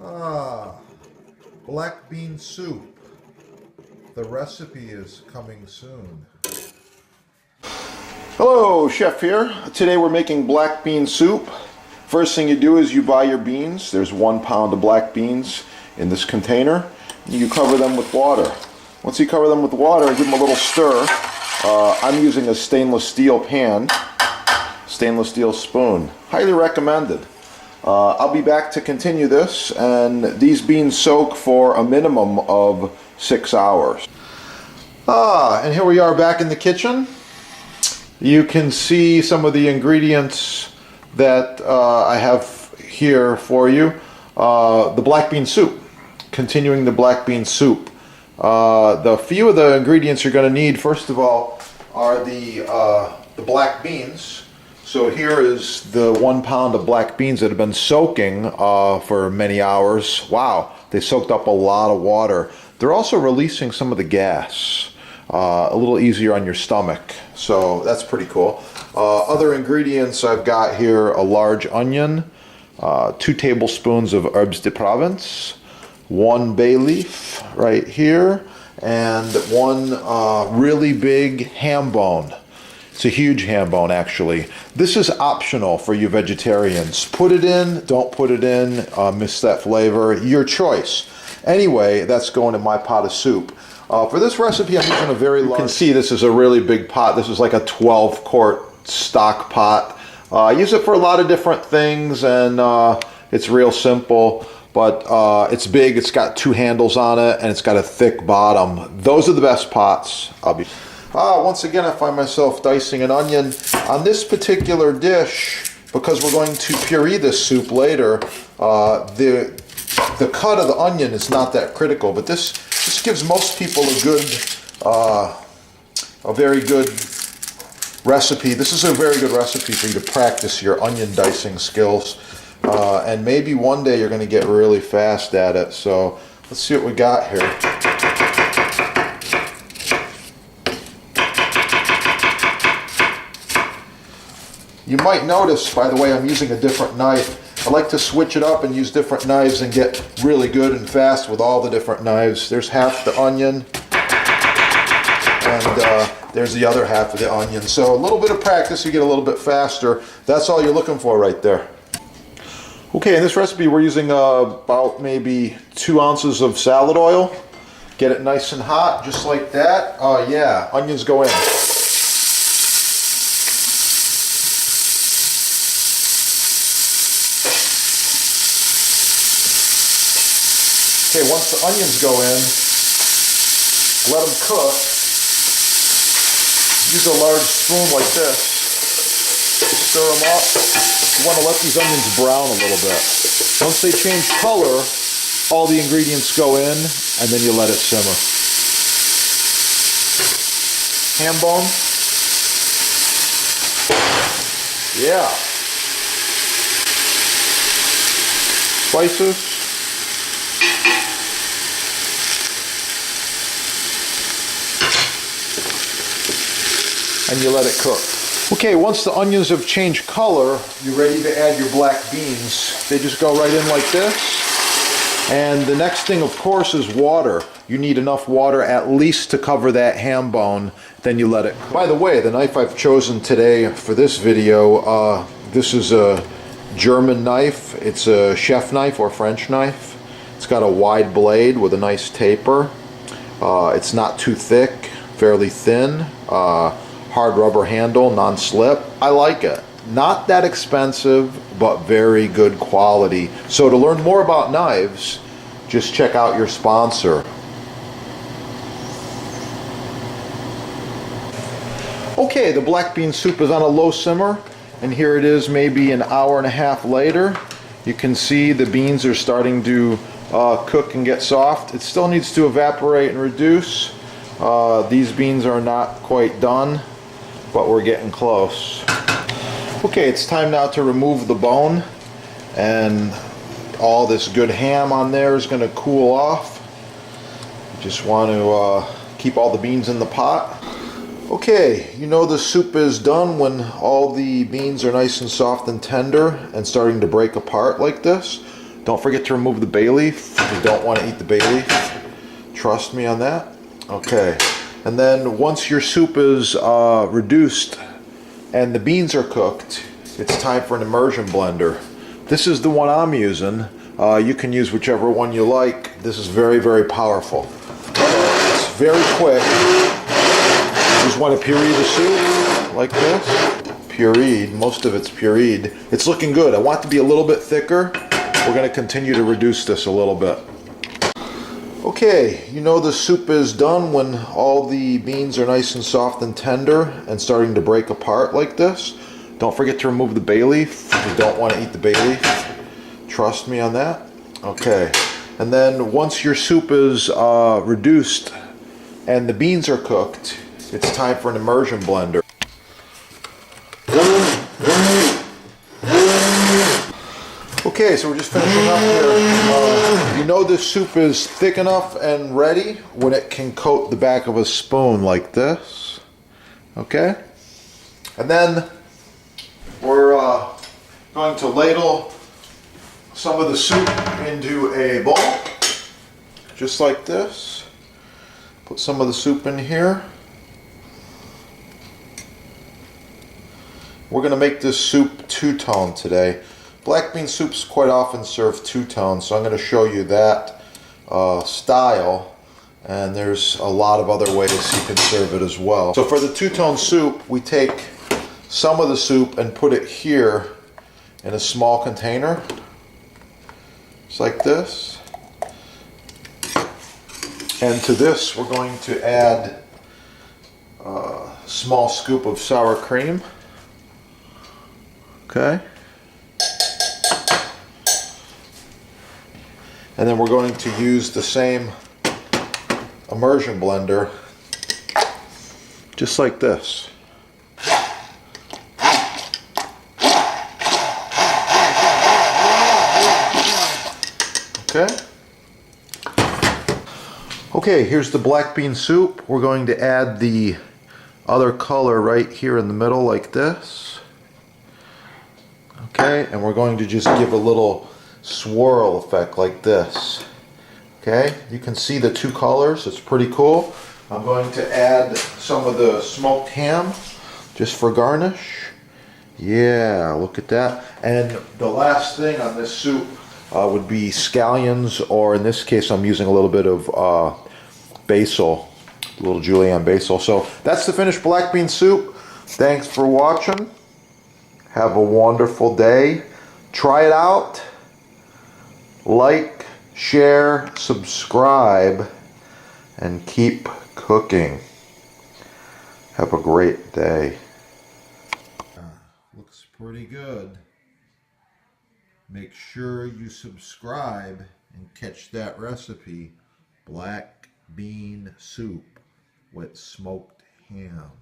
Ah, black bean soup. The recipe is coming soon. Hello, Chef here. Today we're making black bean soup. First thing you do is you buy your beans. There's 1 pound of black beans in this container. You cover them with water. Once you cover them with water, give them a little stir. I'm using a stainless steel pan, stainless steel spoon. Highly recommended. I'll be back to continue this, and these beans soak for a minimum of 6 hours. And here we are back in the kitchen. You can see some of the ingredients that I have here for you. The black bean soup. Continuing the black bean soup. The few of the ingredients you're going to need, first of all, are the black beans. So here is the 1 pound of black beans that have been soaking for many hours. Wow, they soaked up a lot of water. They're also releasing some of the gas. A little easier on your stomach, so that's pretty cool. Other ingredients I've got here: a large onion, 2 tablespoons of herbes de Provence, 1 bay leaf right here, and 1 really big ham bone. It's a huge ham bone, actually. This is optional for you vegetarians. Put it in, don't put it in, miss that flavor, your choice. Anyway, that's going in my pot of soup. For this recipe, I'm using a very large... You can see this is a really big pot. This is like a 12-quart stock pot. I use it for a lot of different things, and it's real simple, but it's big. It's got 2 handles on it, and it's got a thick bottom. Those are the best pots. Once again, I find myself dicing an onion. On this particular dish, because we're going to puree this soup later, the cut of the onion is not that critical, but this gives most people a very good recipe. This is a very good recipe for you to practice your onion dicing skills, and maybe one day you're going to get really fast at it. So let's see what we got here. You might notice, by the way, I'm using a different knife. I like to switch it up and use different knives and get really good and fast with all the different knives. There's half the onion, and there's the other half of the onion. So a little bit of practice, you get a little bit faster. That's all you're looking for right there. Okay, in this recipe we're using about maybe 2 ounces of salad oil. Get it nice and hot, just like that. Yeah, onions go in. Okay, once the onions go in, let them cook. Use a large spoon like this. Stir them up. You want to let these onions brown a little bit. Once they change color, all the ingredients go in, and then you let it simmer. Ham bone. Yeah. Spices. And you let it cook. Okay, once the onions have changed color, you're ready to add your black beans. They just go right in like this. And the next thing, of course, is water. You need enough water at least to cover that ham bone, then you let it cook. By the way, the knife I've chosen today for this video, this is a German knife. It's a chef knife or French knife. It's got a wide blade with a nice taper. It's not too thick, fairly thin. Hard rubber handle, non-slip. I like it. Not that expensive, but very good quality. So to learn more about knives, just check out your sponsor. Okay, the black bean soup is on a low simmer, and here it is maybe an hour and a half later. You can see the beans are starting to cook and get soft. It still needs to evaporate and reduce. These beans are not quite done, but we're getting close. Okay, it's time now to remove the bone, and all this good ham on there is going to cool off. You just want to keep all the beans in the pot. Okay, you know the soup is done when all the beans are nice and soft and tender and starting to break apart like this. Don't forget to remove the bay leaf. You don't want to eat the bay leaf. Trust me on that. Okay. And then once your soup is reduced and the beans are cooked, it's time for an immersion blender. This is the one I'm using. You can use whichever one you like. This is very, very powerful. It's very quick. You just want to puree the soup like this. Pureed. Most of it's pureed. It's looking good. I want it to be a little bit thicker. We're going to continue to reduce this a little bit. Okay, you know the soup is done when all the beans are nice and soft and tender and starting to break apart like this. Don't forget to remove the bay leaf. You don't want to eat the bay leaf. Trust me on that. Okay, and then once your soup is reduced and the beans are cooked, it's time for an immersion blender. Okay, so we're just finishing up here. You know this soup is thick enough and ready when it can coat the back of a spoon like this. Okay? And then we're going to ladle some of the soup into a bowl, just like this. Put some of the soup in here. We're going to make this soup two-tone today. Black bean soups quite often serve two-tone, so I'm going to show you that style, and there's a lot of other ways you can serve it as well. So for the two-tone soup, we take some of the soup and put it here in a small container, just like this. And to this, we're going to add a small scoop of sour cream. Okay. And then we're going to use the same immersion blender, just like this. Okay. Okay, here's the black bean soup. We're going to add the other color right here in the middle like this. Okay, and we're going to just give a little swirl effect like this. Okay, you can see the two colors. It's pretty cool. I'm going to add some of the smoked ham just for garnish. Yeah, look at that. And the last thing on this soup would be scallions, or in this case I'm using a little bit of basil, a little julienne basil. So that's the finished black bean soup. Thanks for watching. Have a wonderful day. Try it out. Like, share, subscribe, and keep cooking. Have a great day. Looks pretty good. Make sure you subscribe and catch that recipe. Black bean soup with smoked ham.